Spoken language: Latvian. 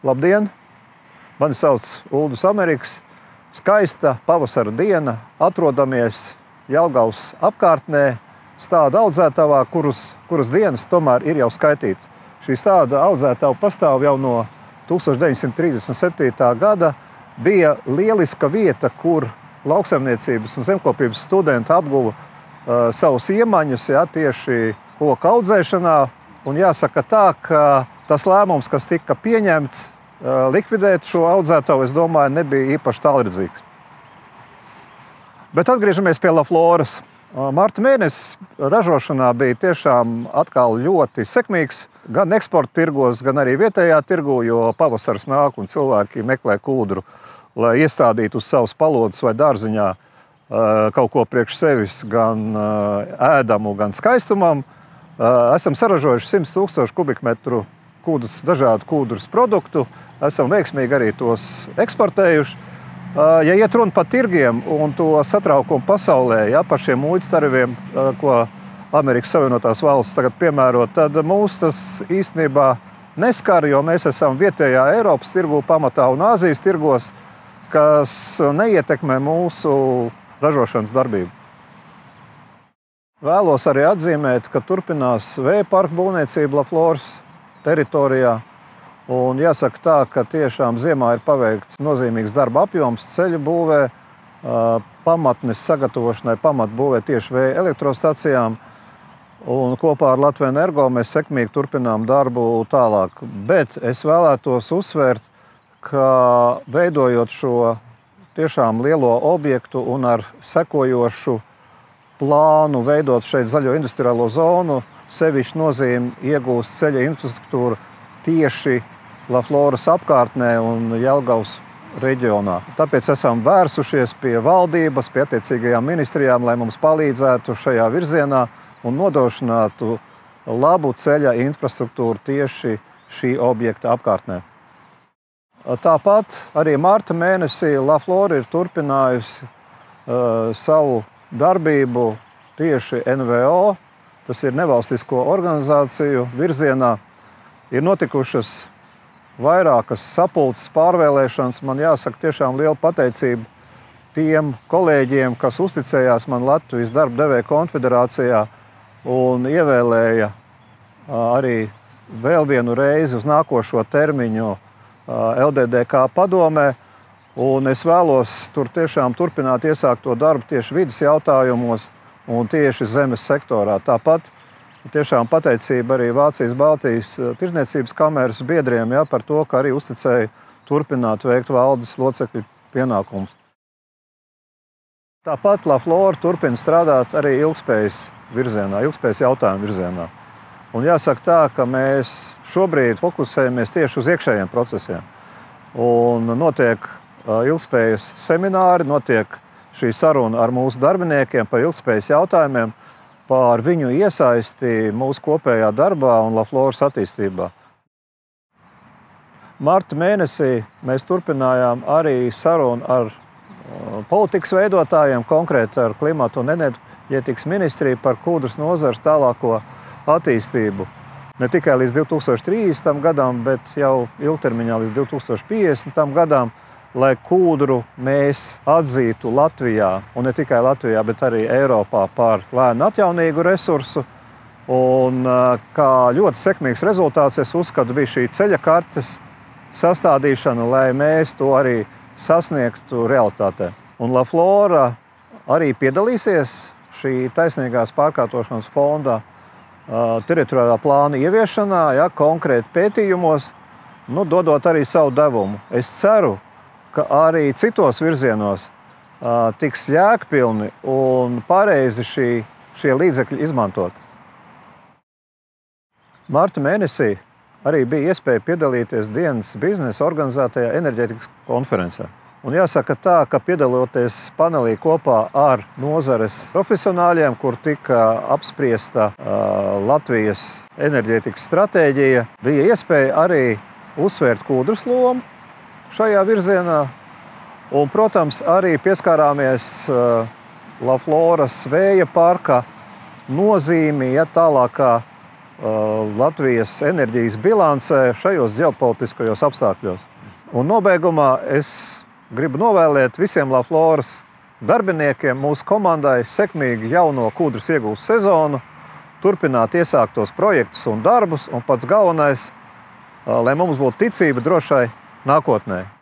Labdien! Mani sauc Uldis Amerikas. Skaista pavasara diena. Atrodamies Jelgavas apkārtnē, stāda audzētavā, kuras dienas tomēr ir jau skaitītas. Šī stāda audzētava pastāv jau no 1937. gada. Bija lieliska vieta, kur lauksaimniecības un zemkopības studenti apguva savus iemaņas, tieši koku audzēšanā. Un jāsaka tā, ka tas lēmums, kas tika pieņemts likvidēt šo audzētavu, es domāju, nebija īpaši tālredzīgs. Bet atgriežamies pie Lafloras. Marta mēnesis ražošanā bija tiešām atkal ļoti sekmīgs, gan eksporta tirgos, gan arī vietējā tirgu, jo pavasars nāk un cilvēki meklē kūdru, lai iestādītu uz savas palodes vai dārziņā kaut ko priekš sevis, gan ēdamu, gan skaistumam. Esam saražojuši 100 000 kubikmetru dažādu kūdras produktu. Esam veiksmīgi arī tos eksportējuši. Ja iet runa par tirgiem un to satraukumu pasaulē, par šiem muitas tarifiem, ko Amerikas Savienotās valstis tagad piemēro, tad mūs tas īstenībā neskar, jo mēs esam vietējā Eiropas tirgu pamatā un Āzijas tirgos, kas neietekmē mūsu ražošanas darbību. Vēlos arī atzīmēt, ka turpinās vēja parka būvniecība Lafloras teritorijā. Un jāsaka tā, ka tiešām ziemā ir paveikts nozīmīgs darba apjoms ceļu būvē, pamatnes sagatavošanai, pamatbūvē tieši vēja elektrostacijām. Un kopā ar Latviju Energo mēs sekmīgi turpinām darbu tālāk. Bet es vēlētos uzsvērt, ka veidojot šo tiešām lielo objektu un ar sekojošu plānu veidot šeit zaļo industriālo zonu, sevišķi nozīmi iegūst ceļa infrastruktūru tieši Lafloras apkārtnē un Jelgavas reģionā. Tāpēc esam vērsušies pie valdības, pie attiecīgajām ministrijām, lai mums palīdzētu šajā virzienā un nodrošinātu labu ceļa infrastruktūru tieši šī objekta apkārtnē. Tāpat arī marta mēnesī Laflora ir turpinājusi savu darbību tieši NVO, tas ir nevalstisko organizāciju virzienā. Ir notikušas vairākas sapulces, pārvēlēšanas. Man jāsaka tiešām liela pateicība tiem kolēģiem, kas uzticējās man Latvijas darba devēja konfederācijā un ievēlēja arī vēl vienu reizi uz nākošo termiņu LDDK padomē. Un es vēlos tur tiešām turpināt iesākto darbu tieši vides jautājumos un tieši zemes sektorā. Tāpat tiešām pateicība arī Vācijas-Baltijas tirdzniecības kameras biedriem par to, ka arī uzticēja turpināt veikt valdes locekļu pienākumus. Tāpat Laflora turpina strādāt arī ilgspējas virzienā, ilgspējas jautājumu virzienā. Un jāsaka tā, ka mēs šobrīd fokusējamies tieši uz iekšējiem procesiem. Un notiek ilgspējas semināri, notiek šī saruna ar mūsu darbiniekiem par ilgspējas jautājumiem, par viņu iesaisti mūsu kopējā darbā un Lafloras attīstībā. Marta mēnesī mēs turpinājām arī sarunu ar politikas veidotājiem, konkrēti ar klimatu un enerģētikas ministriju par kūdras nozares tālāko attīstību. Ne tikai līdz 2030. gadam, bet jau ilgtermiņā līdz 2050. gadam, lai kūdru mēs atzītu Latvijā, un ne tikai Latvijā, bet arī Eiropā par lēnu atjaunīgu resursu. Un kā ļoti sekmīgs rezultāts, es uzskatu, bija šī ceļa kartes sastādīšana, lai mēs to arī sasniegtu realitātē. Un Laflora arī piedalīsies šī taisnīgās pārkārtošanas fonda teritoriālā plāna ieviešanā, konkrēti pētījumos, dodot arī savu devumu. Es ceru, ka arī citos virzienos tiks jēgpilni un pareizi šie līdzekļi izmantot. Marta mēnesī arī bija iespēja piedalīties dienas biznesa organizētajā enerģētikas konferencē. Un jāsaka tā, ka piedaloties panelī kopā ar nozares profesionāļiem, kur tika apspriesta Latvijas enerģētikas stratēģija, bija iespēja arī uzsvērt kūdras lomu šajā virzienā. Un, protams, arī pieskārāmies Lafloras vēja parka nozīmi tālākā Latvijas enerģijas bilancē šajos ģeopolitiskajos apstākļos. Un nobeigumā es gribu novēlēt visiem Lafloras darbiniekiem, mūsu komandai sekmīgi jauno kūdras iegūs sezonu, turpināt iesāktos projektus un darbus, un pats galvenais, lai mums būtu ticība drošai nākotnē.